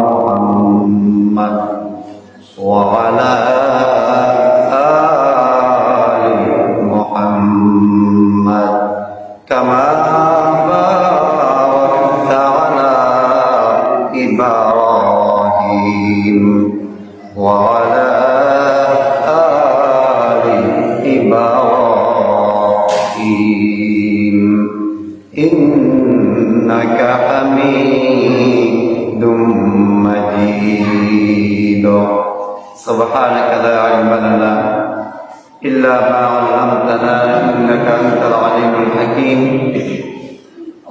محمد وعلى آل محمد كما باركت على إبراهيم وعلى آل إبراهيم إنك حميد مجيد سبحانك لا علم لنا إلا ما علمتنا إنك أنت العليم الحكيم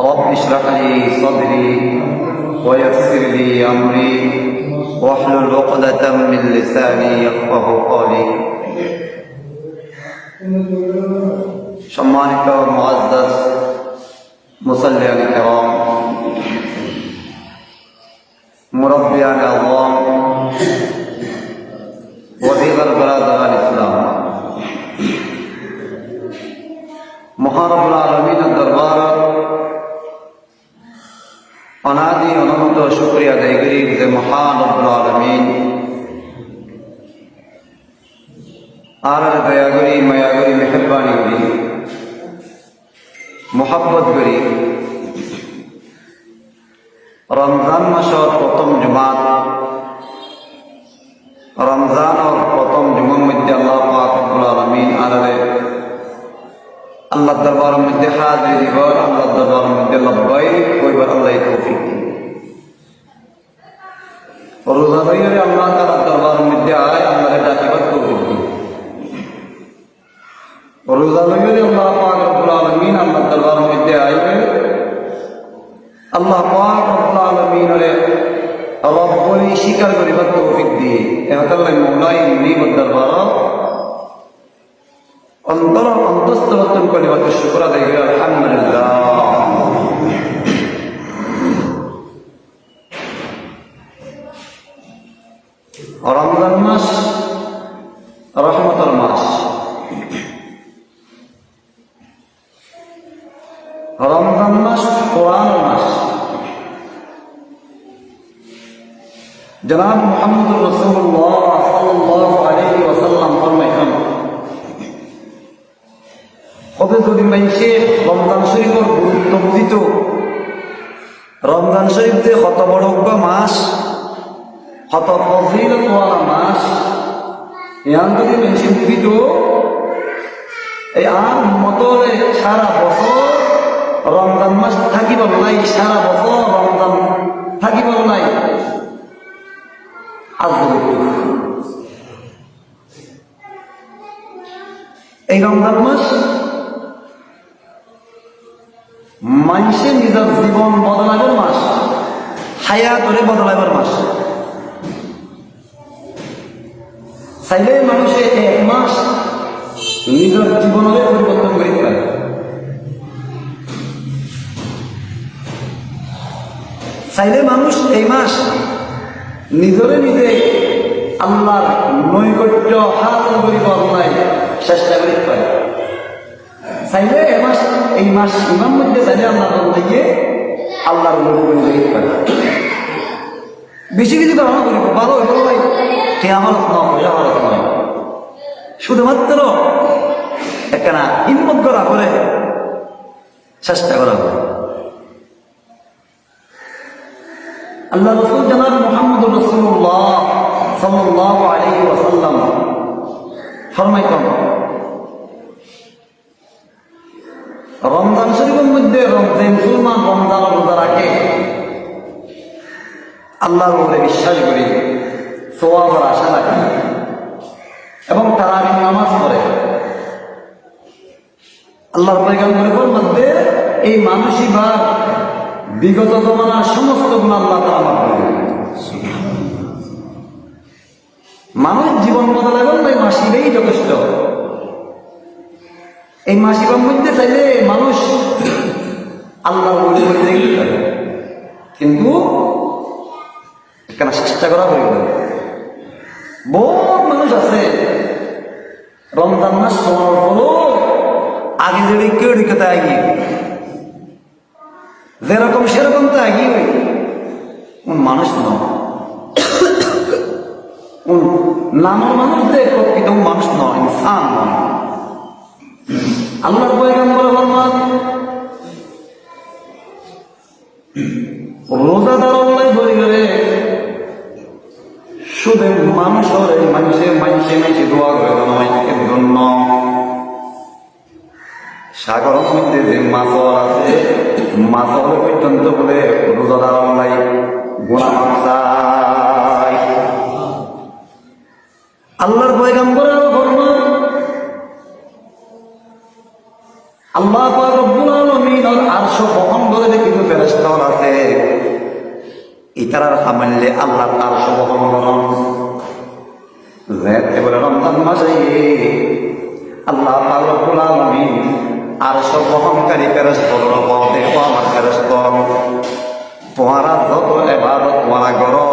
رب اشرح لي صدري ويسر لي أمري واحلل عقدة من لساني يفقه قولي সম্মানিত মুআজ্জাজ মুসাল্লিয়ান কিরাম মুরব্বিয়ান আযম ওয়া দিগার বারাদারান ইসলাম মহান রব্বুল আলামিনের দরবার অনাদি অনন্ত শুকরিয়া আদায় করি যে মহান রব্বুল আলামিন আর দয়া করি মায়া করি মেহেরবানি করি মোহাব্বত করি রমজান মাসের প্রথম জুমাত রমজানের প্রথম জুমার মধ্যে আল্লাহ পাক রব্বুল আলামিন আলারে আল্লাহ দরবারের মধ্যে হাজির হইবার আল্লাহ দরবারের মধ্যে লব্বাইক কইবার আল্লাহ তৌফিক দিন রোজা ধরে আল্লাহ তাআলার দরবারের মধ্যে আয় আল্লাহর ডাকিবার তৌফিক দিন রোজা ধরে আল্লাহ পাক রব্বুল আলামিন আল্লাহর দরবারের মধ্যে আইবে আল্লাহ পাক রব্বুল আলামিনের রব বলি স্বীকার করিবার তৌফিক দিয়ে এহতাল্লাহ মৌলাই নিমত দরবার অন্তস্তবর্তন করিবার শুকর আদায় করি আলহামদুলিল্লাহ। রমজান মাস রহমতের মাস, রমজান মাস কোরআন মাস। জনাব মুহাম্মদুর রাসূলুল্লাহ সাল্লাল্লাহু আলাইহি ওয়াসাল্লাম ফরমাইছেন, কত যদি মানুষে রমজান শরীফের গুরুত্ব বুঝিত, রমজান শরীফ যে কত বড় মাস, কত ফজিলতওয়ালা মাস, ইয়ান যদি মানুষে বুঝিত, এই আর মতরে সারা বছর রমজান মাস থাকিব নাই, সারা বছর রমজান থাকিব নাই। এই রমজান মাস মানুষের নিজের জীবন বদলাবার মাস, হায়াতরে বদলাবার মাস। চাইলে মানুষে এক মাস নিজের জীবনের পরিবর্তন করে পারে। চাইলে মানুষ এই মাস নিজরে নিজে আল্লাহর নৈকট্য হাসিল করিব নাই চেষ্টা করি পারে। চাইলে এই মাস ইমাম মধ্যে চাইলে আল্লাহ দিয়ে আল্লাহর নৈকট্য পারে। বেশি কিছু ধারণা করিব ভালো হইল ভাই কেয়ামত নয়, শুধুমাত্র একখানা হিম্মত করা করে চেষ্টা করা করে। আল্লাহ রাসূল জনাব মুহাম্মদুর রাসূলুল্লাহ সাল্লাল্লাহু আলাইহি ওয়াসাল্লাম ফরমাইতেন, রমজান শরীফের মধ্যে মুসলমান রমজান রোজা রাখে, আল্লাহর উপরে বিশ্বাস করি, সওয়াবের আশা রাখে এবং তারাবির নামাজ পড়ে, আল্লাহর পয়গম্বরের মধ্যে এই মানসিকভাব বিগত জমানার সমস্ত গুণ আল্লাহ তাআলা মাফ করে দেন। মানুষ জীবন বদলাবেন না, এই মাসিবেই যথেষ্ট। এই মাসিবার মধ্যে চাইলে মানুষ আল্লাহর বলি বলে দেখতে পারে, কিন্তু কেন চেষ্টা করা হইল। বহুত মানুষ আছে রমজান মাস সময় হলো আগে যে কেউ ঢুকে এগিয়ে যেরকম সেরকম তো এগিয়ে মানুষ নয়, নামের মানুষদের প্রকৃত মানুষ নয়, ইনসান নয়। আল্লাহর পয়গম্বর ফরমান রোজাদার আল্লাহ ধরে গেলে শুধু মানুষের মানুষে দোয়া করে এর জন্য সাগরের মধ্যে যে মাছর আছে, মাছর পর্যন্ত বলে রোজাদার আল্লাহ গুনাহ মাফ চায়। আল্লাহর পয়গম্বর ফরমান আল্লাহ পাক রব্বুল আলামিনের আরশ বহন করে কিছু ফেরেশতা আছে, ইতারার সামান্যে আল্লাহর আরশ বহন করেন। যেতে বলে রমজান মাসে আল্লাহ পাক রব্বুল আলামিন আরশ বহনকারী ফেরেশতার বলতে ও আমার ফেরেশতা, তোমারা যত ইবাদত তোমরা করো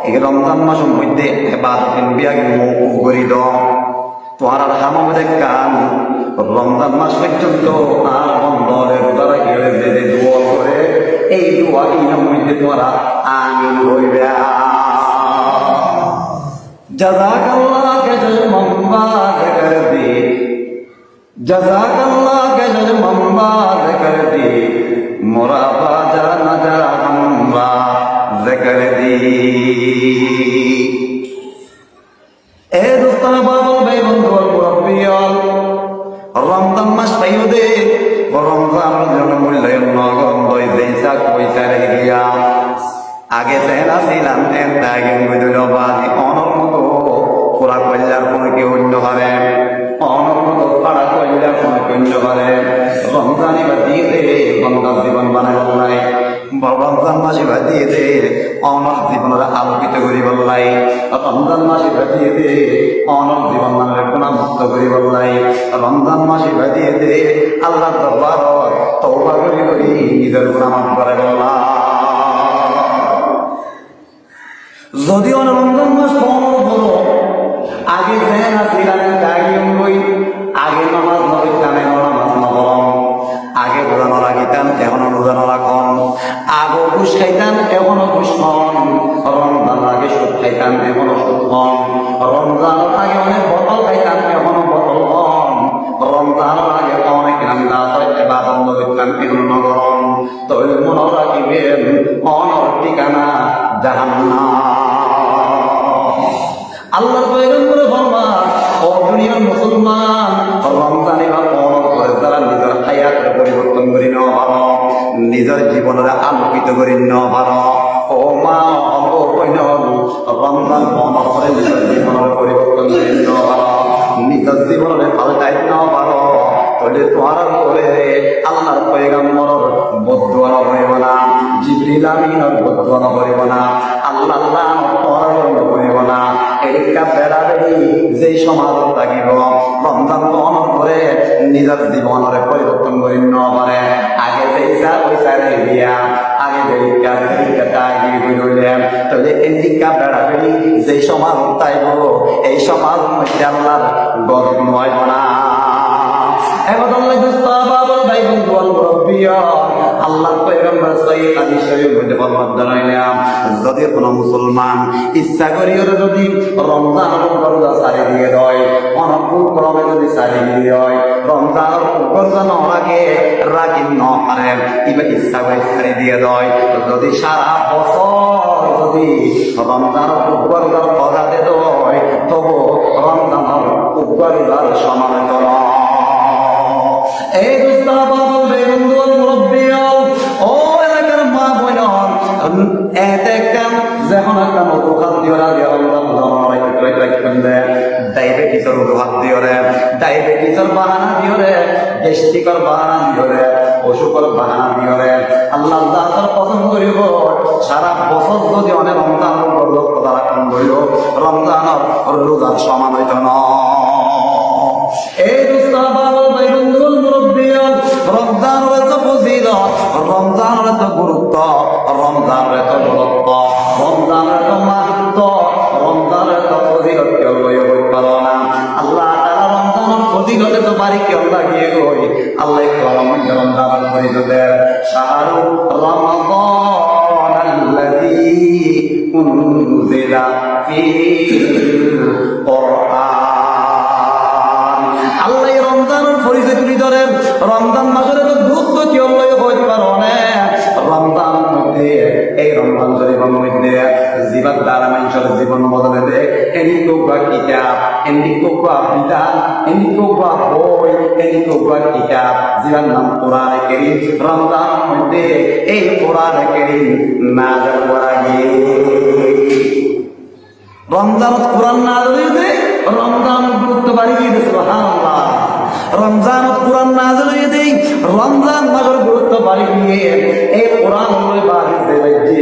এই রমজান মাসের মধ্যে ইবাদতের বিয়াগে মওকুফ করে দাও। তোমার হামামে কান রমজান মাস পর্যন্ত আর বন্ধরে রোজা গেলে যে দোয়া করে এই দোয়া ইনার মধ্যে তোমরা আমিন হইবে। জাযাকাল্লাহ কাজল মুবারক কর দে, জাযাকাল্লাহ কাজল মুবারক কর দে, মোরা বাজা না যা আমরা জিকির দি। এ দোস্তানা বাবা ভাই বন্ধু মুরব্বিয়াল, রমজান মাস পাইও দে, রমজানের জন্য মূল্যায়ন নগদ বই পয়সা পয়সা রেখে দিয়া আগে চেনা ছিলাম আগে বুঝল বাজি অনর মতো পুরা কল্যাণ কোনো কেউ অন্য হবে, অনর মতো পাড়া কল্যাণ কোনো কেউ অন্য হবে। রমজান এবার দিয়ে দে বন্ধার জীবন বানাই বললাই, রমজান মাসে ভাই দিয়ে দে অনর জীবনের আলোকিত করি বললাই, রমজান মাসে ভাই দিয়ে দে অনর জীবন মানে গুনাহ মুক্ত করি বললাই, রমজান মাসে ভাই দিয়ে দে আল্লাহ দরবার তওবা করি করি নিজের গুনাহ মাফ করে বললা। যদিও রমজান মাস বড় আগে যেন ছিলেন আগে আগে নামাজ নড়িতাম এখন নামাজ নগরম, আগে রোজা নরা খাইতাম এখনো রোজা নরা কম, আগে ঘুষ খাইতাম এখনো ঘুষ কম, রমজান আগে সুদ খাইতাম এখনো সুদ কম, রমজান আগে অনেক বোতল খাইতাম এখনো বোতল কম, রমজান আগে অনেক রান্না বা বন্ধ করতাম এখনো নগরম। তবে মনে রাখিবেন অনর ঠিকানা জাহান্নাম। আল্লাহর পয়গম্বর ফরমান ও দুনিয়ার মুসলমান, রমজানে বা পালন করে তারা নিজের হায়াতের পরিবর্তন করে নেওয়া ভালো, নিজের জীবনের আলোকিত করে নেওয়া ভালো। ও মা ও কইন রমজান পালন করে নিজের জীবনের পরিবর্তন করে নেওয়া ভালো, নিজের জীবনের পাল্টাই নেওয়া ভালো। তাহলে তোমার করে আল্লাহর পয়গম্বরের বদদুয়া করিব না, জিবরিল আমিনের বদদুয়া করিব না, আল্লাহ করিব না। এদিকা বেড়াবেড়ি যেই সমাজ থাকিব রমজান পালন করে নিজের জীবনের পরিবর্তন করে নেওয়া পারে। আগে যেই চা ওই চারে দিয়া আগে তাহলে এদিকা বেড়াবেড়ি যেই সমাজ তাইব এই সমাজ মধ্যে আল্লাহর গজব নয় না। এবার আল্লাহ দুস্তাবাবুল ভাই বন্ধু মুরব্বিয়া আল্লাহ পয়গম্বর সহিহ হাদিস শরীফ মধ্যে বর্ণনা জানাইলাম, যদি কোনো মুসলমান ইচ্ছা করিও যদি রমজান রোজা ছাড়ি দিয়ে দেয়, অনুকূল ক্রমে যদি ছাড়ি দিয়ে হয় রমজান রোজা নরাকে রাখি ন পারে এবার ইচ্ছা করে ছাড়ি দিয়ে দেয়, যদি সারা বছর যদি রমজান রোজার পজাতে দেয় তবু রমজানের রোজার সমান করা। এই দুস্তাবাবুল ভাই বন্ধু মুরব্বিয়াল ও এলাকার মা বোন এতে একটা যখন একটা মতো খাদ্য ডায়াবেটিসের অজুহাত দিওরে, ডায়াবেটিসের বাহানা দিওরে, গ্যাস্ট্রিকের বাহানা দিওরে, অসুখের বাহানা দিওরে। আল্লাহ যার পছন্দ করিব সারা বছর যদি অনেক রমজান কথা রাখুন হইল রমজানের রোজার সমান হইত না। এই দুস্তাবাবুল ভাই বন্ধু মুরব্বিয়াল রমজানের এত ফজিলত, রমজানের এত গুরুত্ব, রমজানের এত গুরুত্ব, রমজানের এত মাহাত্ম্য, রমজানের এত ফজিলত কেউ হইতে পারো না। আল্লাহ তাআলা রমজানের ফজিলত এত বাড়ি কেউ লাগিয়ে গই আল্লাহ রমজানের ফজিলত শাহরু রমাদান আল্লাযী উনজিলা ফিল কুরআন। আল্লাহ রমজানের পরিচয় তুলি ধরেন। রমজান মাসের এত গুরুত্ব কি আল্লাহ হইতে পারো না। রমজান মধ্যে এই রমজান শরীফের মধ্যে জীবন দ্বারা মানুষের জীবন বদলে দেয়। এনিকোবা কিতাব, এনিকোবা বিধান, এনিকোবা বই, এনিকোবা কিতাব জীবন নাম কোরআন কারীম। রমজান মধ্যে এই কোরআন কারীম নাযিল করা গিয়ে রমজানত কোরআন নাযিল হইতে রমজানের গুরুত্ব বাড়ি গিয়েছে। সুবহানাল্লাহ। রমজানত কোরআন নাযিল হইতে রমজান মাসের গুরুত্ব বাড়ি গিয়ে এই কোরআন লই বাড়িতে বাইতে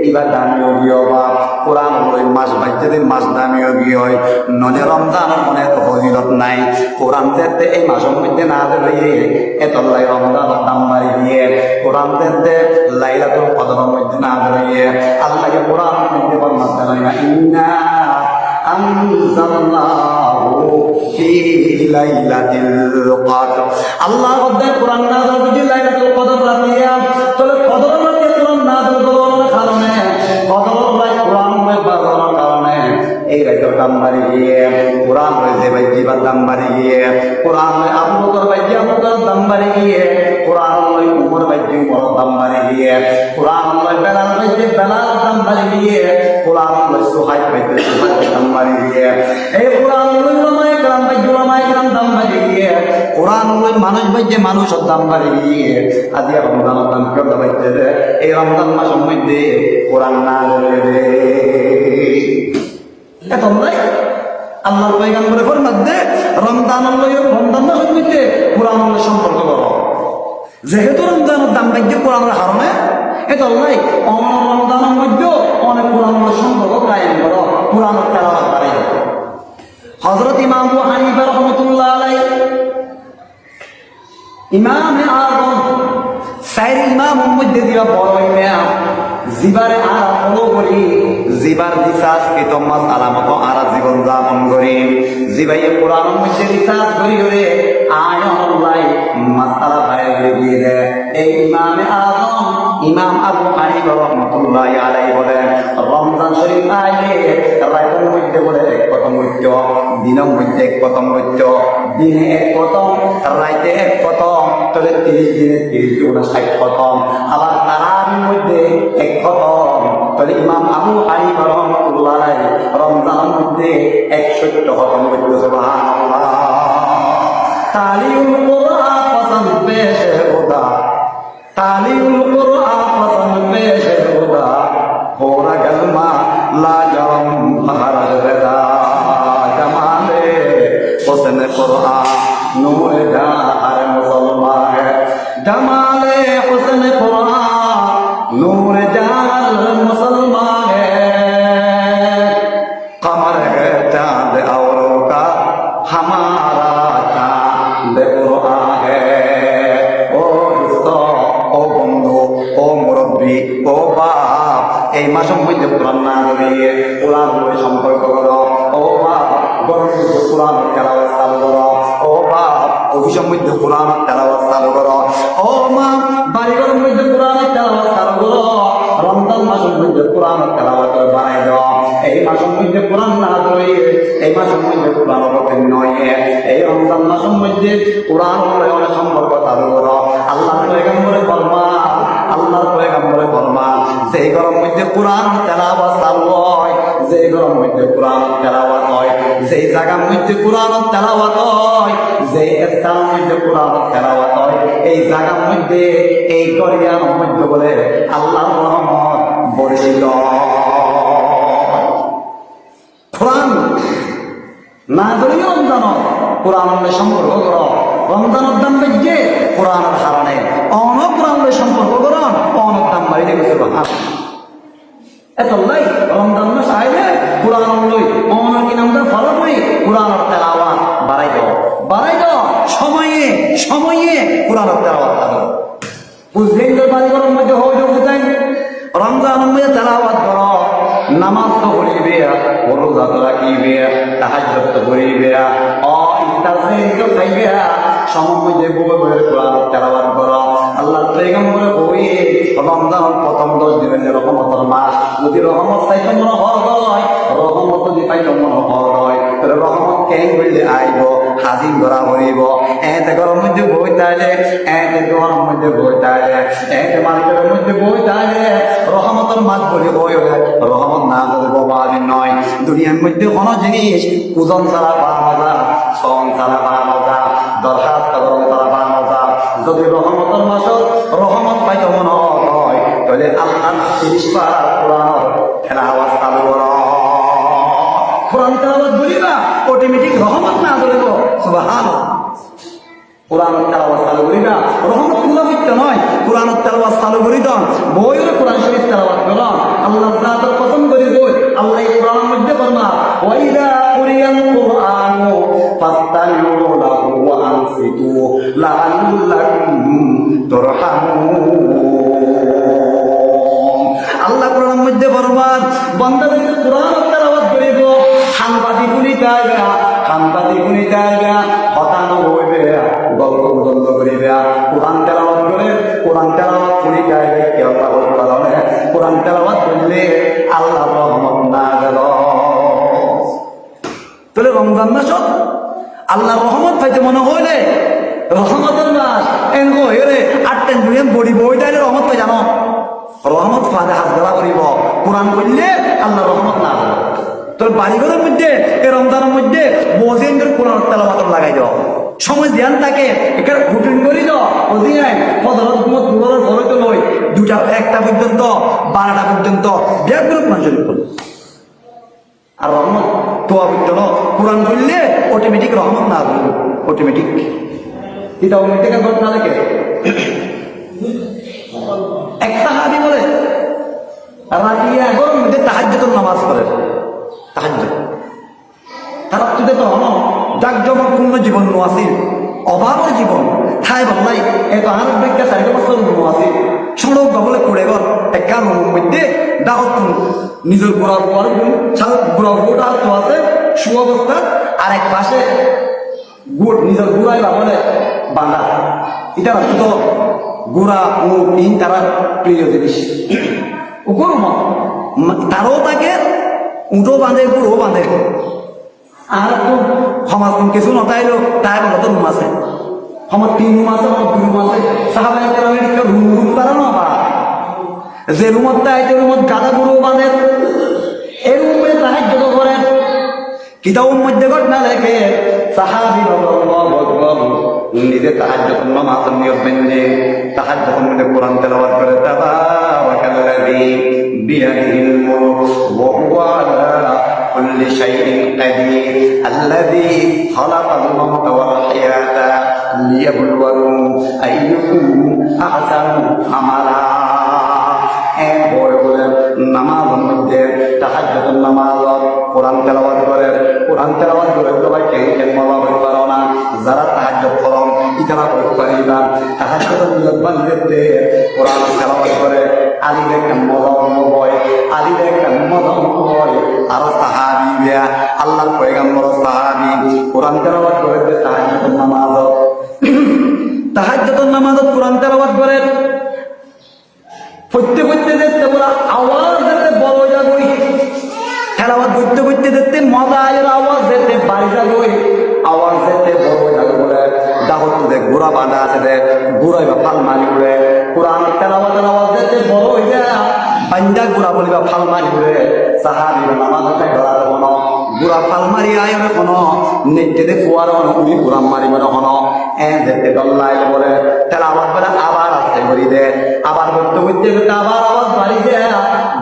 এবার দামিও গিয়ে বা কোরআন লই মাস বাইতে মাস দামিও গিয়ে হয় নলে রমজানের মনে এত ফজিলত নাই। কোরআন যেতে এই মাসের মধ্যে নাযিল হইয়ে এত লাই রমজানের দাম বাড়ি গিয়ে কোরআন যেতে লাইলাতুল কদরের মধ্যে নাযিল হইয়ে আল্লাহ কোরআন মধ্যে ফরমাতে না ইন্না আনজালনাহু ফি লাইলাতিল কদর। আল্লাহ ওদের কোরআন নাযিল করে লাইলাতুল কদর রাতিয়া। তবে কদর রাতে কোরআন নাযিল করার কারণে কদর রাতে কোরআন বাজানোর কারণে এই রাতের দাম বাড়ি গিয়ে কোরআন হয়েছে ভাই জীবন দাম বাড়ি গিয়ে কোরআন আবু বকর ভাই আবু বকর দাম বাড়ি গিয়ে কোরআন উমর ভাই উমর দাম বাড়ি গিয়ে কোরআন বেলাল ভাই বেলাল দাম বাড়ি গিয়ে কোরআন সুহাইব ভাই সুহাইব দাম বাড়ি গিয়ে এই কোরআন উলামায়ে কেরাম ভাই উলামায়ে কেরাম দাম বাড়ি গিয়ে কোরআন মানুষ ভাই যে মানুষের দাম বাড়ি গিয়ে আদি রমজানের দাম কেমন বাইতে এই রমজান মাসের মধ্যে কোরআন না বলে এত নাই। আল্লাহর পয়গম্বরে ফরমান দে রমজান রমজান মাসের মধ্যে কোরআনের সম্পর্ক করো। যেহেতু রমজানের দাম বাইতে কোরআনের হারমে এত নাই। রমজানের মধ্যে অনেক কোরআনের সম্পর্ক কায়েম করো, কোরআনের তেলাওয়াত বাড়াই। হযরত ইমাম আবু হানিফা রাহমাতুল্লাহ আলাইহি ইমামে আযম সাইর ইমামের মধ্যে দিবা বড় ইমাম জিবারে আর ফলো করি জিবার রিসার্চ কে তো মাসআলা মতো আর জীবন যাপন করি জিবাই কোরআনের মধ্যে রিসার্চ করি করে আয়াতুল্লাহ মাসআলা বাইরে দিয়ে দেয়। এই ইমামে আযম ইমাম আবু হানিফা রাহমাতুল্লাহ আলাইহি বলেন রমজান শরীফ আইলে রাতের মধ্যে বলে এক প্রথম মধ্য দিনের মধ্যে এক প্রথম মধ্য দিনে এক প্রথম রাতে এক প্রথম তবে 30 দিনে 30 গুণা 60 প্রথম আবার তারাবির মধ্যে এক প্রথম তবে ইমাম আবু হানিফা রাহমাতুল্লাহ আলাইহি রমজানের মধ্যে 61 প্রথম মধ্য। সুবহানাল্লাহ। তালিউল কুরআন পছন্দ পেশে খোদা तालीउल कुरआन पसंद पेश खुदा होरा गलमा लाजम महाराज रदा जमाले हुस्न कुरआन नूर जहां मुसलमान है जमाले हुस्न कुरआन नूर जहां मुसलमान है कमर है चांद औरों का हमारा चांद कुरआन है। ও মুরব্বী ও বাপ এই মাসের মধ্যে কোরআন না ধরিয়ে কোরআন বলে সম্পর্ক করো। ও বাপ গরম মধ্যে কোরআন তেলাওয়াত চালু করো। ও বাপ অফিসের মধ্যে কোরআন তেলাওয়াত চালু করো। ও মা বাড়িঘরের মধ্যে কোরআন তেলাওয়াত চালু করো। রমজান মাসের মধ্যে কোরআন তেলাওয়াত বাড়াই দাও। এই মাসের মধ্যে কোরআন না ধরিয়ে এই মাসের মধ্যে কোরআন অবতীর্ণ নয়। এই রমজান মাসের মধ্যে কোরআন বলে সম্পর্ক চালু করো। আল্লাহ পয়গম্বরে ফরমান আল্লাহর পয়গম্বরে ফরমান যে গরম মধ্যে কোরআন তেলাওয়াত চালু হয় যে গরম মধ্যে কোরআন তেলাওয়াত হয় যে জায়গার মধ্যে কোরআন তেলাওয়াত হয় যে স্থানের মধ্যে কোরআন তেলাওয়াত হয় এই জায়গার মধ্যে এই করিয়ার মধ্যে বলে আল্লাহর রহমত বর্ষিত। কোরআন না ধরিয়ে রমজান কোরআনের সম্পর্ক করো। রমজানের দাম বেজে কোরআনের হারানে অন কোরআনের সম্পর্ক করো অনেক দাম বাড়িয়ে গেছে। এত লাই রমজান মাস আইলে কোরআন লই অনের কি নামটা ফলো করি কোরআনের তেলাওয়াত বাড়াই দাও সময়ে সময়ে কোরআনের তেলাওয়াত করো। বুঝলেন তো বাড়িঘরের মধ্যে হয়ে বুঝেন রমজানের মধ্যে তেলাওয়াত করো। নামাজ তো পড়িবে রোজা তো রাখিবে তাহাজ্জুদ তো করিবে ইফতার সেহরি তো খাইবে সময় মধ্যে বসে কোরআন তেলাওয়াত করো। আল্লাহ পয়গম্বর কই রমজান প্রথম 10 দিনের রহমতের মাস যদি রহমত চাইতে মনে হয় রহমত যদি পাইতে মনে হয় তাহলে রহমত কেন বললে আইব হাজির করা হইব এতে গরম মধ্যে বই তাইলে এতে গরম মধ্যে বই তাইলে এতে মার্কেটের মধ্যে বই তাইলে রহমতের মাছ বলে বই রহমত না বলবো বাদিন নয় দুনিয়ার মধ্যে কোনো জিনিস ওজন ছাড়া পাওয়া যায় সং ছাড়া পাওয়া যায় দরখাস্ত ছাড়া পাওয়া যায় যদি রহমতের মাসত রহমত পাইতে মনে হয় তাহলে আল্লাহ 30 বার কোরআন তেলাওয়াত চালু করো কোরআন তেলাওয়াত বলিবা অটোমেটিক রহমত না বলবো সুবহানাল্লাহ কোরআন তেলাওয়াত চালু করিবা রহমত কুলা করতে নয় কোরআন তেলাওয়াত চালু করি দন বইয়ের কোরআন শরীফ তেলাওয়াত করো আল্লাহ জাতের কসম করি বই আল্লাহ এই কোরআনের মধ্যে ফরমা ওয়াইদা কুরিয়াল কুরআন ফাস্তামিউ লাহু ওয়া আনসিতু লাআল্লাকুম তুরহামুন আল্লাহ কোরআনের মধ্যে ফরমান বান্দাদের কোরআন তেলাওয়াত করিব সাংবাদিক গুলি যাইবা হতানো হইবে গল্প বন্ধ করিবে কোরআন তেলাওয়াত করে কোরআন তেলাওয়াত করি যাইবে কেউ পাগল কারণে কোরআন তেলাওয়াত করলে আল্লাহ রহমত না গেল তাহলে রমজান মাসত আল্লাহ রহমত পাইতে মনে হইলে রহমতের মাস এন হইরে 8 দিন বডি বইটাইলে রহমত পাই জানো রহমত ফাদে হাত ধরা করিব কোরআন করলে আল্লাহ রহমত না হবে তোর বাড়িঘরের মধ্যে এই রমজানের মধ্যে বসেন কোরআন তেলাওয়াত লাগাই দাও সময় ধ্যান থাকে এখানে রুটিন করি দাও ওদিকে ফজরের ঘুমত দুপুরের ঘরে তো নয় 2টা 1টা পর্যন্ত 12টা পর্যন্ত ব্যাগগুলো কোরআন শরীফ পড়ো আর রহমত তোয়া পর্যন্ত কোরআন করলে অটোমেটিক রহমত না হবে অটোমেটিক এটা অটোমেটিক ঘটনা দেখে এক সাহাবী বলে রাতে 11টার মধ্যে তাহাজ্জুদের নামাজ পড়ে তাহাজ্জুদ তারা তুই তো হন জাকজমকপূর্ণ জীবন নোয়াসিল অভাবের জীবন ঠাই ভাল্লাই এত আরব বিজ্ঞা 4 বছর নোয়াসিল সড়ক বলে পড়ে গল একটা রুমের মধ্যে দাহত নিজের গোড়ার পর গোড়ার গোটা তো আছে সুঅবস্থা আর এক পাশে গোট নিজের গোড়ায় বলে বাঁধা এটা তো গোড়া ও ইন তারা প্রিয় জিনিস ও গরু তারও তাকে উঠো বাঁধে গুড়ো বাঁধে আর তো সমাজ কিছু নতাইলো তাই বলো তো রুম আছে আমার 3 রুম আছে আমার 2 রুম আছে সাহাবায়ে কেরামের রুম তারা না বা যে রুমত তাইতে রুমত গাদা গুড়ো বাঁধে এই রুমে তাহাজ্জুদ করে কিতাবের মধ্যে ঘটনা লেখে সাহাবী রাদিয়াল্লাহু আকবার নিজে তাহাজ্জুদের নামাজ নিয়ত মেনে তাহাজ্জুদের মধ্যে কোরআন তেলাওয়াত করে তাবারাকাল্লাযী বিয়াদিহিল মুলক ওয়া হুয়া আলা কুল্লি শাইইন কাদির আল্লাযী খালাকাল মাউতা ওয়াল হায়াতা লিয়াবলুয়াকুম আইয়ুকুম আহসানু আমালা নামাজের মধ্যে তাহাজ্জুদের নামাজত কোরআন তেলাওয়াত করে কোরআন তেলাওয়াত করে সবাই কেন মজা করতে পারো না যারা তাহাজ্জুদ করন ইতারা করতে পারিবা তাহাজ্জুদের নিয়ত বান্ধে কোরআন তেলাওয়াত করে আলিদের কেন মজা হয় আলিদের কেন মজা হয় আর সাহাবী বিয়া আল্লাহর পয়গম্বর সাহাবী কোরআন তেলাওয়াত করে তাহাজ্জুদের নামাজত কোরআন তেলাওয়াত করে পড়তে দেখতে বলা আওয়াজ যেতে বড় যাবই খেলাবাদ পড়তে দেখতে মজা আয়ের আওয়াজ যেতে বাড়ি যাবই আওয়াজ যেতে বড় যাবে বলে দাহত দেখ ঘোড়া বাঁধা আছে দেখ ঘোড়াই বা ফাল মারি উড়ে কোরআন তেলাওয়াতের আওয়াজ যেতে বড় হয়ে যায় বান্দা ঘোড়া বলিবা ফাল মারি উড়ে সাহাবী নামাজ ধরা কোনো ঘোড়া ফাল মারি আয় কোনো নেটে ফুয়ার উড়ি ঘোড়া মারিব কোনো যেতে দল্লাই বলে তেলাওয়াত বলে আবার আসতে করি দে আবার পড়তে আবার আওয়াজ বাড়ি দেয়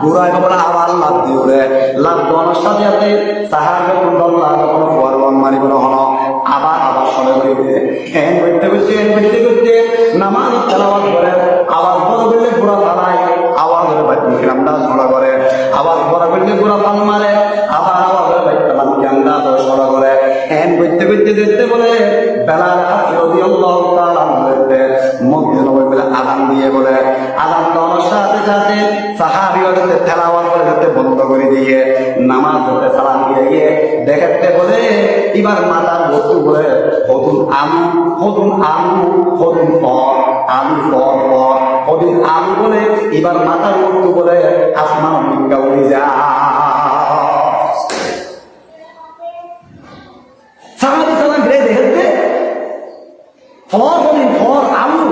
ঘোড়ায় বলে আবার লাভ দিয়ে লাভ দেওয়ার সাথে সাথে সাহায্য দল্লা কোনো ফুয়ার মারিব হলো আবার সরে করি দে করতে নামাজ তেলাওয়াত করে আবার বড় করলে ঘোড়া ফালায় আওয়াজ হলে বাইক আমরা সরা করে আবার বড় করলে ঘোড়া ফাল মারে আবার আওয়াজ হলে বাইক আমরা সরা করে করতে দেখতে বলে বেলা রাদিয়াল্লাহু তাআলা মসজিদ নববী বলে আযান দিয়ে বলে আযান দেওয়ার সাথে সাথে সাহাবীরা তেলাওয়াত করে বন্ধ করে দিয়ে নামাজ পড়তে সালাম দিয়ে গিয়ে দেখতে বলে এবার মাথার বস্তু বলে হতুন আলু ফল আলু ফর ওদিন আলু বলে এবার মাথার মধ্যে বলে আসমান ভিক্ষা উড়ে যা সাহাবী সালাম ঘিরে দেখতে ফর বলি ফর আলু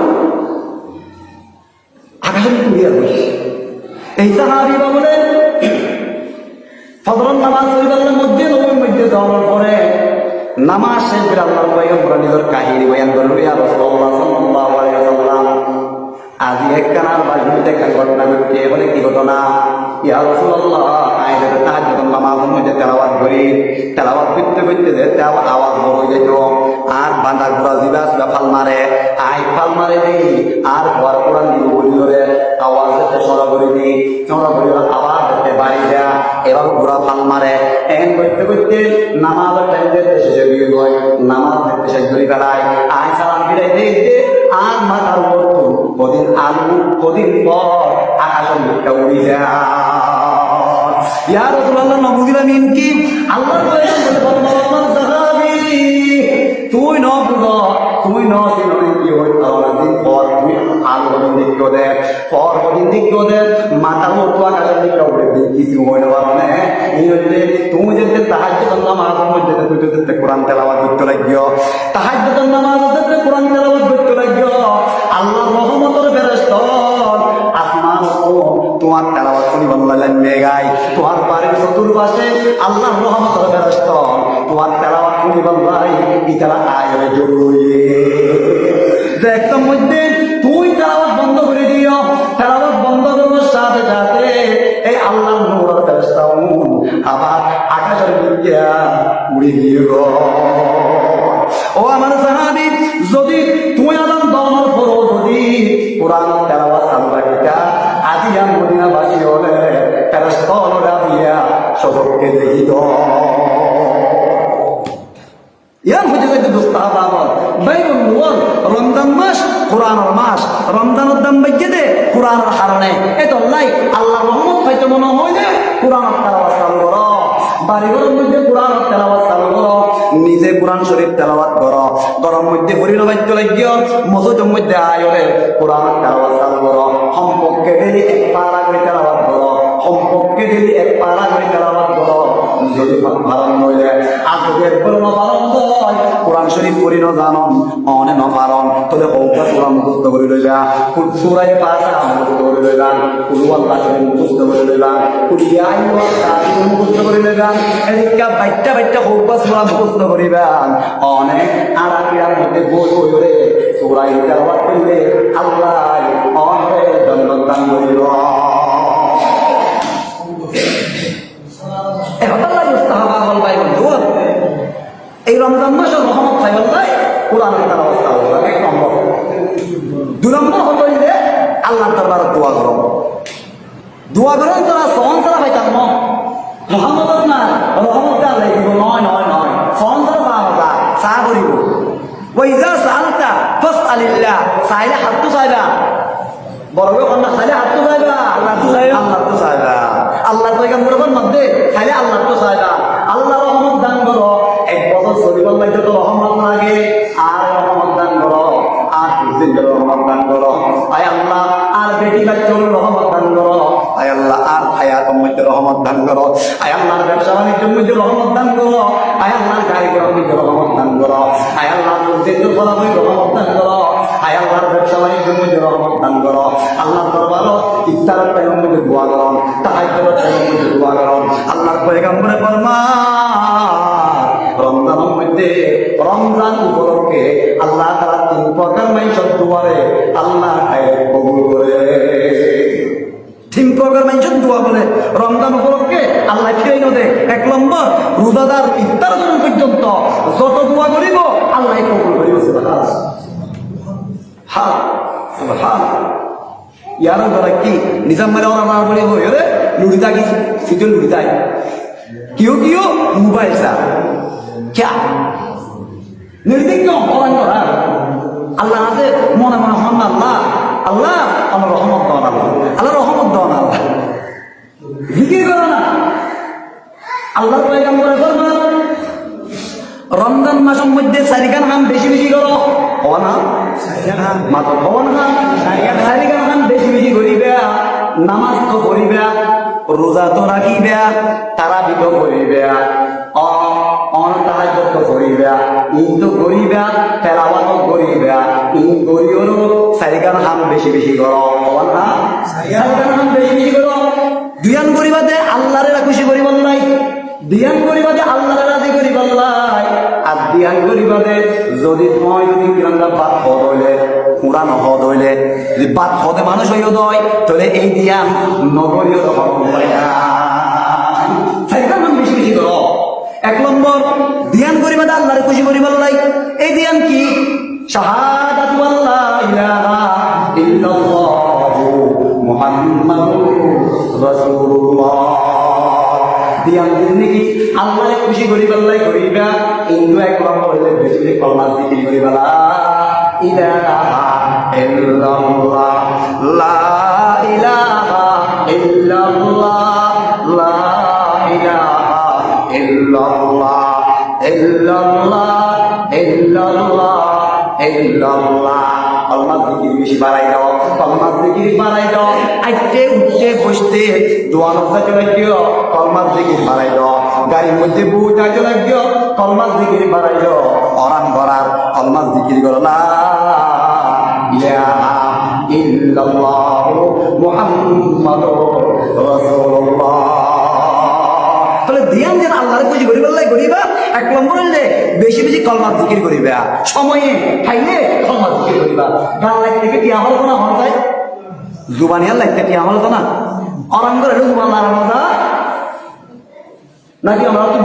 আকাশের উড়িয়া বসে এই সাহাবী বলে ফজরের নামাজ পড়িবার মধ্যে নবীর মধ্যে যাওয়ার পরে নামাজ শেষ করে আল্লাহর পয়গম্বর নিজের কাহিনী বয়ান করল ইয়া রাসূলুল্লাহ সাল্লাল্লাহু আলাইহি ওয়াসাল্লাম আজি একখানার বাজুতে একটা ঘটনা ঘটছে বলে কি ঘটনা ইয়া রাসূলুল্লাহ আইলে তাহাজ্জুদ নামাজের মধ্যে তেলাওয়াত করি তেলাওয়াত করতে করতে যে আওয়াজ বড় হয়ে যেত আর বান্দা ঘোড়া জিবা জিবা ফাল মারে ফাল মারে দেই আর ঘর কোরআন দিব বলি ধরে আওয়াজ হতে সরা করে দিই সরা করে আওয়াজ হতে বাড়ি যা এবার ঘোড়া ফাল মারে এন করতে করতে নামাজের টাইম দিতে শেষে গিয়ে হয় নামাজ দেখতে শেষ করে ফেলায় সালাম ফিরাই দেখতে আর মাথার উপর কদিন আলু কদিন পর আকাশের মুখটা উড়ি যায় ইয়া রাসূলুল্লাহ নবুযির আমিন কি আল্লাহর পয়গম্বর সাহাবী তুই ন বুঝো তুই ন চিনো কি হয় তাহলে দিন পর তুই আলু কদিন দেখো দে পর কদিন দেখো দে মাথার উপর আকাশের মুখটা উড়ে দিন কিছু হয় না মানে এই হচ্ছে তুমি যেতে তাহাজ্জুদ নামাজের মধ্যে তুই যেতে কোরআন তেলাওয়াত করতে লাগিও তাহাজ্জুদ নামাজের মধ্যে কোরআন তেলাওয়াত করতে লাগিও আল্লাহর রহমতের ফেরেশতা আসমান ও তোমার তেলাওয়াত শুনি বললা লাগবে গাই তোমার বাড়ির চতুর্পাশে আল্লাহর রহমতের ফেরেশতা তোমার তেলাওয়াত শুনি বললাই ইতারা আয়ে জরুরি যে একদম মধ্যে তুই তেলাওয়াত বন্ধ করে দিও তেলাওয়াত বন্ধ করার সাথে সাথে এই আল্লাহর নূরের ফেরেশতা আবার আকাশের দিকে উড়ে গিয়ে ও আমার সাহাবী যদি তুই আদান দমর করো যদি কোরআন তেলাওয়াত চালু রাখিতা আজিয়া মদিনাবাসী হলে ফেরেশতা ওরা দিয়া সবকে দেই দ ইয়ার হতে যাইতে দোস্তাহাব আমল বাইরুন নুর রমজান মাস কোরআনের মাস রমজানের দাম বাইকে দে কোরআনের হারণে এত লাই আল্লাহর রহমত পাইতে মনে হয় না কোরআনের তেলাওয়াত চালু করো বাড়িঘরের মধ্যে কোরআনের তেলাওয়াত চালু করো নিজে কোরআন শরীফ তেলাওয়াত করো গরম মধ্যে হরিণ বাদ্য লাগিও মসজিদের মধ্যে আয়লে কোরআনের তেলাওয়াত চালু করো সম্পর্কে ডেলি এক পারা করে তেলাওয়াত করো সম্পর্কে ডেলি এক পারা করে তেলাওয়াত করো যদি পালন হইলে আর যদি একবার নপালন হয় কোরআন শরীফ পড়ি ন জানন অনে নপালন তাহলে হৌকা সূরা মুখস্থ করে লইলা সূরায়ে ফাতিহা মুখস্থ করে লইলা কুল আল্লাহ শরীফ মুখস্থ করে লইলা কুল ইয়া আইয়ুহাল কাফিরুন মুখস্থ করে লইলা এদিকে বাইটা বাইটা হৌকা সূরা মুখস্থ করিবেন অনেক আরাবিয়ার মধ্যে বই হইরে সূরায়ে তেলাওয়াত করলে আল্লাহ অনেক জান্নাত দান করিব এই রমজান মাসের রহমত পাইবেন নাই কোরআনের তেলাওয়াত চালু করা এক নম্বর দুই নম্বর হলো যে আল্লাহর দরবারে দোয়া করেন তোরা সহন ছাড়া পাইতাম ন রহমত না রহমত আল্লাহ দিব নয় নয় নয় সহন ছাড়া পাওয়া যায় চা করিব ওইজা সালতা ফাসআলিল্লাহ চাইলে হাত তো চাইবা বড় কন্যা চাইলে হাত তো চাইবা আল্লাহ তো চাইবা আল্লাহ তো চাইবা আল্লাহ পয়গম্বরের মধ্যে চাইলে আল্লাহ তো চাইবা আল্লাহ রহমত দান করো এক বছর শরীফের মধ্যে তো রহমত লাগে আর রহমত দান করো আর কিছুদিন রহমত দান করো আয় আল্লাহ আর বেটি বাচ্চার রহমত দান করো আয় আল্লাহ আর হায়াতের মধ্যে রহমত দান করো আয় আল্লাহর ব্যবসা বাণিজ্যের মধ্যে রহমত দান করো আয় আল্লাহর গাড়ি ঘোড়ার মধ্যে রহমত দান করো আয় আল্লাহর মসজিদের ফলাফল রহমত দান করো আয় আল্লাহর ব্যবসা বাণিজ্যের মধ্যে রহমত দান করো আল্লাহর দরবারে ইফতারের টাইমের মধ্যে দোয়া করো তাহাজ্জুদের টাইমের মধ্যে দোয়া করো আল্লাহর পয়গম্বরে ফরমান রমজানের মধ্যে রমজান উপলক্ষে আল্লাহ তাআলা তিন প্রকার মানুষের দুয়ারে আল্লাহ কবুল করে তিন প্রকার মানুষের দোয়া বলে রমজান উপলক্ষে আল্লাহ ফিরাই নদে এক নম্বর রোজাদার ইফতার পর্যন্ত যত দোয়া করিব আল্লাহ কবুল করিব সুবহানাল্লাহ হ্যাঁ সুবহানাল্লাহ ইয়ার দ্বারা কি নিজাম মেরে ওরা না বলে হই রে লুড়িতা কি সিজন লুড়িতাই কিও কিও মোবাইল সা क्या निर्दिग्ध অরণ্য আল্লাহ আছে মনে মনে হন আল্লাহ আল্লাহ আমার রহমত দাও আল্লাহ আল্লাহ রহমত দাও আল্লাহ জিকির করো না আল্লাহর পয়গম্বর ফরমান রমজান মাসের মধ্যে চারিখান কাম বেশি বেশি করো ও না মাত্র ভবন খান সারিগান খান বেশি বেশি করিবে নামাজ তো করিবে রোজা তো রাখিবে তারাবি তো করিবে অনতাহাজ্জুদ তো করিবে ইন তো করিবে তেলাওয়াত তো করিবে ইন করিওরও সারিগান খান বেশি বেশি করো ভবন খান সারিগান খান বেশি বেশি করো দুয়ান করিবাতে আল্লাহরে খুশি করিবার নাই দিয়ান করিবাতে আল্লাহরে রাজি করিবার নাই আর দিয়ান করিবাতে যদি তোমার যদি কিরন্দা বাদ হদ হইলে কোরআন হদ হইলে যদি বাদ হদে মানুষ হইও দয় তাহলে এই দিয়ান নগরীয় তখন সাইকান বেশি বেশি করো এক নম্বর দিয়ান করিবাতে আল্লাহরে খুশি করিবার নাই এই দিয়ান কি শাহাদাতু আল্লা ইলাহা ইল্লাল্লাহু মুহাম্মাদুর রাসূলুল্লাহ দিয়ান নাকি আল্লাহরে খুশি করিবার লাই করিবা কিন্তু এক নম্বর হইলে বেশি বেশি কলমা জিকির করিবা লা ইলাহা ইল্লাল্লাহ লা ইলাহা ইল্লাল্লাহ লা ইলাহা ইল্লাল্লাহ ইল্লাল্লাহ ইল্লাল্লাহ ইল্লাল্লাহ কলমা জিকির বেশি বাড়াই দাও কলমা জিকির বাড়াই দাও আইতে উঠতে বসতে দোয়া নফাতে লাগিও কলমা জিকির বাড়াই দাও গাড়ির মধ্যে বউটাইতে লাগিও কলমা জিকির বাড়াই দাও অরান করার কলমা জিকির করো না ইলাহা ইল্লাল্লাহ মুহাম্মাদুর রাসূলুল্লাহ তাহলে ধ্যান যেন আল্লাহর খুশি করিবার লাই করিবা এক নম্বর হইলে বেশি বেশি কলমা জিকির করিবা সময়ে খাইলে কলমা জিকির করিবা গান লাগতে কি আমল কোনা হন যায় জুবানিয়ার লাগতে কি আমল কোনা অরাম করে জুবান লাগানো যা নাকি আমরা তো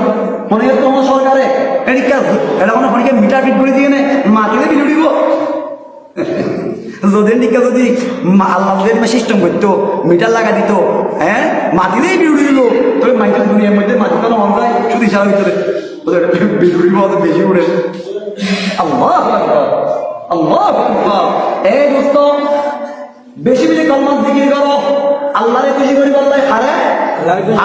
মনে তো আমার সরকারে এদিকে এটা মনে ফোনকে মিটার ফিট করে দিয়ে নে মাটিতে বিল উঠিব যদি নিকা যদি আল্লাহ যদি সিস্টেম করতো মিটার লাগা দিত হ্যাঁ মাটিতেই বিল উঠে দিল তবে মাইকেল দুনিয়ার মধ্যে মাটি তো মন যায় শুধু ইশারা ভিতরে বিল উঠিব বেশি উঠে আল্লাহ আল্লাহ এই দোস্ত বেশি বেশি কলমা জিকির করো আল্লাহরে খুশি করি বললাই হারে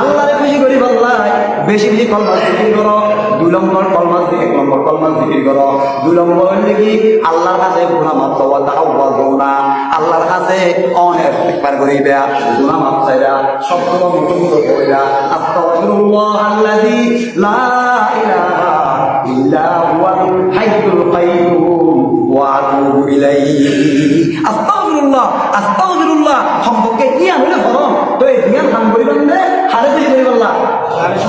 আল্লাহরে খুশি করি বললাই বেশি বেশি কলমা জিকির করো দুই নম্বর কলমা জিকির এক নম্বর কলমা জিকির করো দুই নম্বর হইলে কি আল্লাহর কাছে গুনাহ মাফ চাওয়া তাওবা না আল্লাহর কাছে অনেক ইস্তিগফার করিবা গুনাহ মাফ চাইরা সবগুলো মুখে কইরা আস্তাগফিরুল্লাহ আল্লাযী লা ইলাহা ইল্লা হুয়াল হাইয়ুল কাইয়্যুম ওয়া আতুবু ইলাইহি আস্তাগফিরুল্লাহ আস্তাগফিরুল্লাহ সম্পর্কে কি আমলে ফরম তো এই ধ্যান কাম করিবেন না হারে বেশি করিবেন না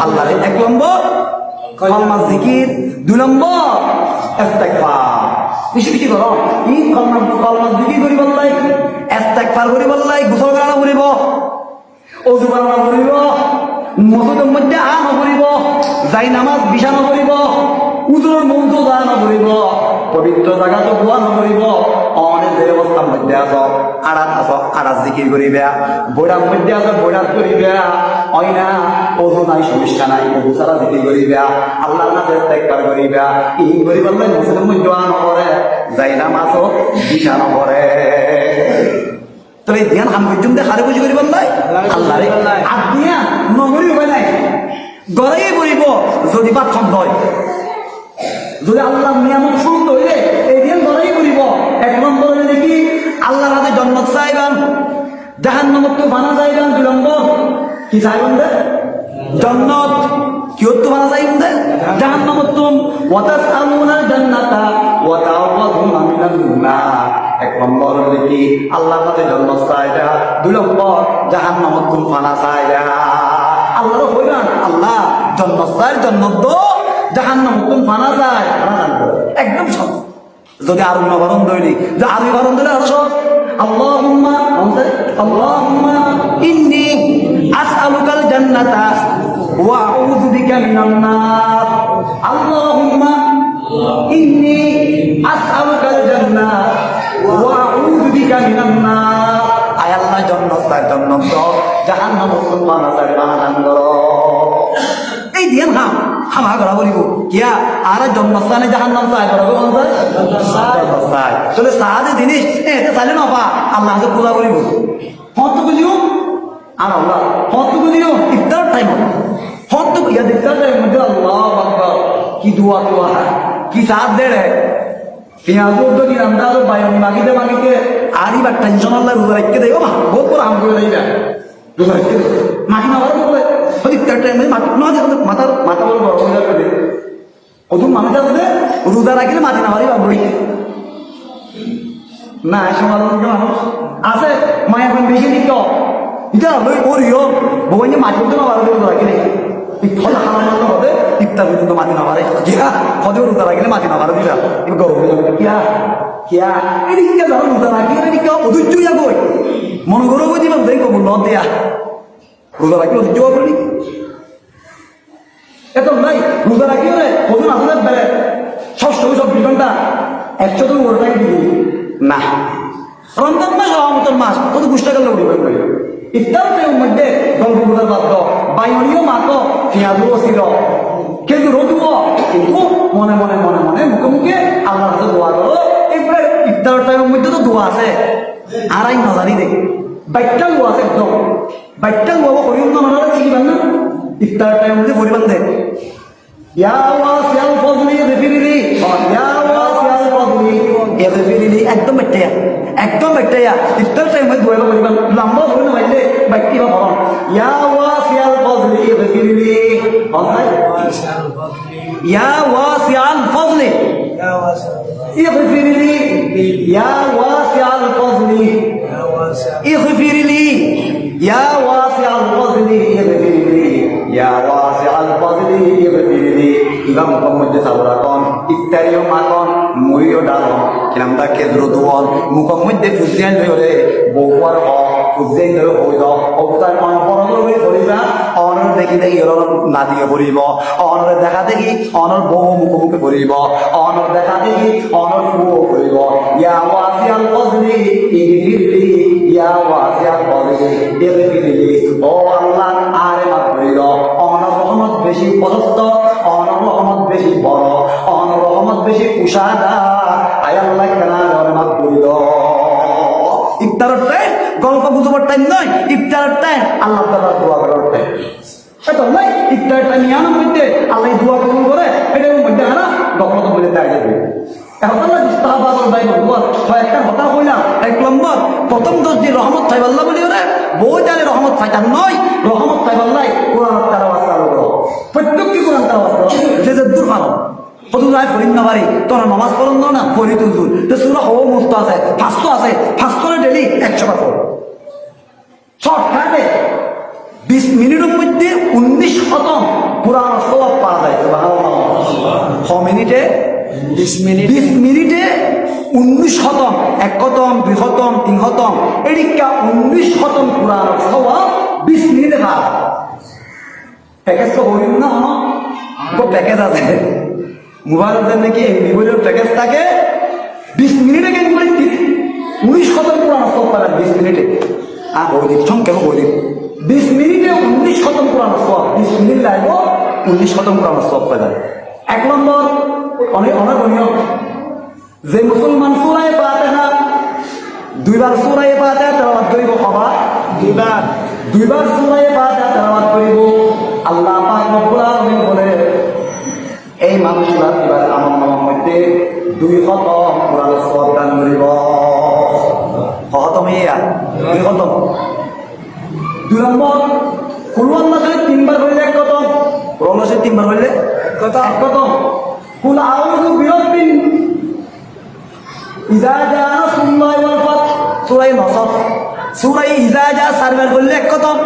আল্লাহর এক নম্বর কলমা জিকির দুই নম্বর ইস্তিগফার বেশি বেশি করো এই কলমা জিকির করিবেন না ইস্তিগফার করিবেন না গোসল করা করিব ওযু করা করিব মসজিদের মধ্যে আন করিব যাই নামাজ বিছানা করিব উজুর মন্ত্র দান করিব পবিত্র জায়গা তো দোয়া করিব অনেক যে অবস্থার মধ্যে আছো আড়াত জিকির করিবা বৈরার মধ্যে আছো বৈরাত করিবা অইনা ওযু নাই সমস্যা নাই ওযু ছাড়া জিকির করিবা আল্লাহর কাছে ইস্তিগফার করিবা এই করিবার লাগে মসজিদের মধ্যে আন করে যাই নামাজও বিছানা করে তবে ধ্যান হাম পর্যন্ত হারে বুঝি করিবার নাই আল্লাহরে আর দিয়া নগরী উপায় নাই গড়াই করিব যদি বা খন্ড হয় যদি আল্লাহ নিয়ামত সুন্দর হইলে এই দিন লড়াই করিব এক নম্বর হইলে কি আল্লাহর হাতে জন্নত চাইবান জাহান্নামত তো বানা যাইবান দুই নম্বর কি চাইবান দে জন্নত কিয়ত তো বানা যাইবান দে জাহান্নামত তুম ওয়াতাসআলুনা জান্নাতা ওয়া তাওয়াদুনা মিনান নার এক নম্বর হইলে কি আল্লাহর হাতে জন্নত চাইবা দুই নম্বর জাহান্নামত তুম বানা চাইবা আল্লাহর কইবান আল্লাহ জন্নত চাই জন্নত দো জাহান্নাম কোন ফানা যায় একদম সব যদি আরো নবরণ দইলি যে আরো বারণ দিলে আরো সব আল্লাহুম্মা ইন্নী আসআলুকাল জান্নাতা ওয়া আউযু বিকা মিনান নার আল্লাহুম্মা ইন্নী আসআলুকাল জান্নাত ওয়া আউযু বিকা মিনান নার আয় আল্লাহ জান্নাত চাই জান্নাত দাও জাহান্নাম কোন ফানা যায় বানান দাও এই দিন হামা করা বলিব কিয়া আর জন্মস্থানে জাহান্নাম চাই করবে কোন চাই চলে সাহায্য জিনিস এতে চাইলে না পা আল্লাহ হাতে পূজা করিব হত বুঝিও আর আল্লাহ হত বুঝিও ইফতার টাইম হত ইয়া ইফতার টাইম মধ্যে আল্লাহু আকবার কি দোয়া কি সাথ দে রে পেঁয়াজ উদ্যোগী আন্দাজ বায়নি মাগিতে মাগিতে আরিবার টেনশন আল্লাহ রোজা রাখতে দেয় মা বহুত বড় আম করে দেয় রোজা রাখতে মাটি না বড় বলে প্রত্যেকটা টাইমে মাটি না দেখো মাথা বড় বড় হয়ে যাবে কত মানুষ আছে রোজা রাখলে মাটি না বাড়ি বাবুই না সমাধান মানুষ আছে মায়া এখন বেশি দিত এটা লই করিও বউকে মাটি উঠতে না পারবে রোজা রাখলে ফল খাওয়ানো হবে ইফতার পর্যন্ত মাটি না পারে কিয়া হদে রোজা রাখলে মাটি না পারে দিলা গরম হয়ে যাবে কিয়া কিয়া এদিকে ধরো রোজা রাখলে এদিকে অধৈর্য হইয়া গই মন গরম হয়ে দিলাম দেখো ন দেয়া রোজা রাখলে অধৈর্য হবে নি এত নাই রোজা রাখলে রে কজন আসলে বেড়ে ষষ্ঠ 24 ঘন্টা 100 তো ওর টাইম দিবি না রমজান মাস রহমতের মাস কত গুষ্টা গেলে উঠে পারবে ইফতার টাইম মধ্যে গল্প বোঝার বাধ্য বাইনীয় মাতো পেঁয়াজও ছিল কিন্তু রোদুও কিন্তু মনে মনে মনে মনে মুখে মুখে আল্লাহর কাছে দোয়া করো এবারে ইফতার টাইমের মধ্যে তো দোয়া আছে আর আই নজারি দেখ বাইকটা দোয়া আছে একদম বাইকটা দোয়া করিও না মানে চিনিবেন না ইফতার টাইমের মধ্যে পরিমাণ দেখ ইয়া ওয়াসিয়াল ফজলি গফিরলি ইয়া ওয়াসিয়াল ফজলি গফিরলি একদম বেটায়া ইফতার টাইমে দোয়া করিবেন লম্বা ধরে না বাইলে বাইকটি বা বড় ইয়া ওয়াসিয়াল ফজলি গফিরলি ইয়া ওয়াসিয়াল ফজলি اغفرلي يا واسع الفضل اغفرلي يا واسع الفضل اغفرلي يا واسع الفضل اغفرلي ইবা মুখৰ মধ্যে চাবৰাকন ইফতাৰিও মাকন মৰিও ডালন কিনামটা কেদ্ৰ দুৱন মুখৰ মধ্যে ফুজিয়ান ধৰে বহুৱাৰ হক ফুজিয়ান ধৰে হৈ যাওক অৱতাৰ মান পৰলৈ ধৰিবা অনৰ দেখি দেখি অনৰ নাদিয়ে পৰিব অনৰ দেখা দেখি অনৰ বহু মুখে পৰিব অনৰ দেখা দেখি অনৰ ফুও পৰিব ইয়া ওয়াসিয়াল ফজলি ইগফিরলি ইয়া ওয়াসিয়াল ফজলি ইগফিরলি ও আল্লাহ আরে মাফ করিল অনৰ রহমত বেশি প্রশস্ত অনৰ রহমত বেশি বড় অনৰ রহমত বেশি উষাদা আয় আল্লাহ কেন মাফ করিল ইফতারের টাইম গল্প বুঝবার টাইম নয় ইফতারের টাইম আল্লাহ তাআলা দোয়া করার টাইম এটা নাই ইফতারের টাইম ইয়ানোর মধ্যে আল্লাহ দোয়া কবুল করে এটার মধ্যে হারা গল্প বলে দেয় যাবে এখন আল্লাহ ইস্তাহবাবুল বাইবল বল কয়েকটা কথা কইলাম এক নম্বর প্রথম 10 দিন রহমত থাই আল্লাহ বলি ওরে বহুত জানে রহমত থাইতাম নয় রহমত থাই আল্লাহ কোরআন তেলাওয়াত চালু করো প্রত্যেকটি কোরআন তেলাওয়াত করো যে দূর ভালো কত যায় ফরিন না পারি তোরা নামাজ পড়ন না ফরি তুলতুল তো সূরা হওয়া মুস্ত আছে ফাস্ট করে ডেলি 100 বার পড়ো শর্টকাটে 20 মিনিটের মধ্যে 19 খতম কোরআন সওয়াব পাওয়া যায় সুবহানাল্লাহ 6 মিনিটে 20 মিনিটে 19 খতম 1 খতম 2 খতম 3 খতম এদিকে 19 খতম কোরআন সওয়াব 20 মিনিটে পাওয়া প্যাকেজ তো হইল না তো প্যাকেজ আছে মোবাইলের নাকি মোবাইলের প্যাকেজ থাকে 20 মিনিটে কেন করে 19 খতম কোরআন সওয়াব পাওয়া 20 মিনিটে আর বলি সংক্ষেপ বলি 20 মিনিটে 19 খতম কোরআন সওয়াব 20 মিনিট লাগবে 19 খতম কোরআন সওয়াব পাওয়া যায় এক নম্বর অনেক অনিয়ম যে মুসলমান সূরা ফাতিহা দুইবার সূরা ফাতিহা তেলাওয়াত করিব হবা দুইবার সূরা ফাতিহা তেলাওয়াত করিব আল্লাহ পাক রব্বুল আলামিন বলে এই মানুষরা এবার আমার নামের মধ্যে 2 খতম কোরআন সওয়াব দান করিব খতম ইয়া 2 খতম 2 নম্বর কুল আল্লাহ 3বার হইলে এক খতম কোরআন 3বার হইলে এক খতম কুল আউযু বিরাব্বিন ইযা জা নাসরুল্লাহি ওয়াল ফাত সূরা নসর সূরা ইযা জা সারবার করলে এক খতম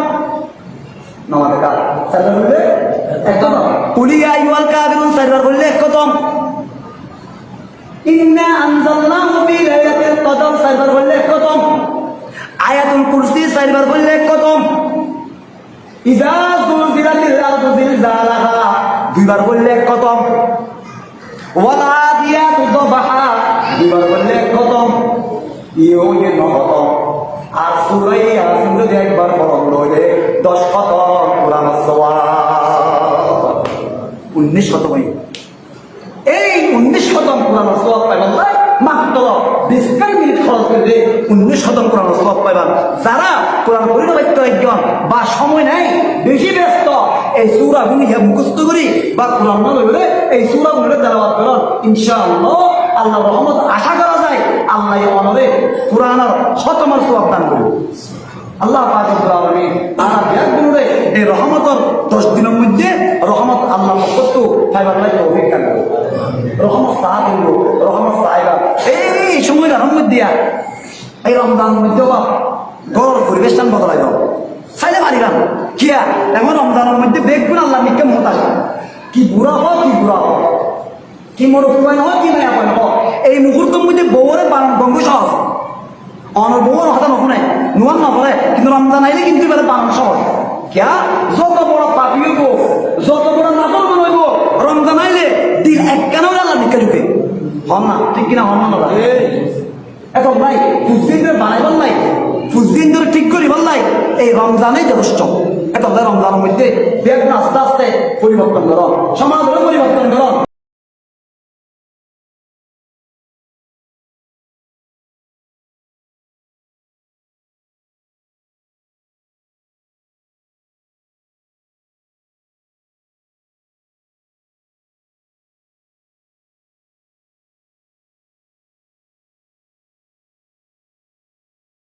নামাজে কাজ সারবার করলে এক খতম কুল ইয়া আইয়ুহাল কাফিরুন সারবার করলে এক খতম ইন্না আনজালনাহু ফি লাইলাতিল কদর সারবার করলে এক খতম আয়াতুল কুরসি সারবার করলে এক খতম ইযা যুলজিলাতিল আরদু জিলজালাহা দুইবার করলে এক খতম ওয়ালা দিয়াতু দবাহা দুইবার করলে এক খতম ইয়ে 9 খতম আর সূরা ইয়াসিন যদি একবার পড়ন হইলে 10 খতম কোরআন সওয়াব 19 খতম এই 19 খতম কোরআন সওয়াব পাইবেন মাত্র 20 মিনিট খরচ করে 19 খতম কোরআন সওয়াব পাইবেন যারা কোরআন পড়িতে পারতো একজন বা সময় নাই বেশি ব্যস্ত এই সূরাগুলি মুখস্থ করি বা কোরআন না হইলে এই সূরাগুলো তেলাওয়াত করুন ইনশাআল্লাহ আল্লাহ রহমত আশা করা যায়, আল্লাহ অনরে পুরানার শতমার সওয়াব দান করবে। আল্লাহ পাক রব্বুল আলামিন তারা বিয়াগুলোরে এই রহমতের 10 দিনের মধ্যে রহমত আল্লাহ পক্ষ ফাইবার লাই তৌফিক দান করবে। রহমত সাহাবীর রহমত সাহেবা এই সময়টার মধ্যে এই রমজানের মধ্যে ঘর পরিবেশটান বদলাই দাও চাইলে পারিলাম কিয়া এখন রমজানের মধ্যে দেখবেন আল্লাহ নিকে মোতাজ কি বুড়া হয় কি বুড়া হয় কি মোর উপায় হয় কি নাই আপনার এই মুহূর্তের মধ্যে বউরে বানান বঙ্গ সহজ অনর বউর হতা নশুনে নোয়ান নপরে কিন্তু রমজান আইলে কিন্তু এবারে বানান সহজ কিয়া যত বড় পাপি হইব যত বড় নাফর হইব রমজান আইলে দিন এক কেন আল্লাহ নিকে ঢুকে হন না ঠিক কিনা হন না দাদা এখন ভাই ফুসদিন ধরে বানাইবার নাই ফুসদিন ধরে ঠিক করিবার নাই এই রমজানে যথেষ্ট এখন রমজানের মধ্যে বেগ আস্তে আস্তে পরিবর্তন করো সমাজ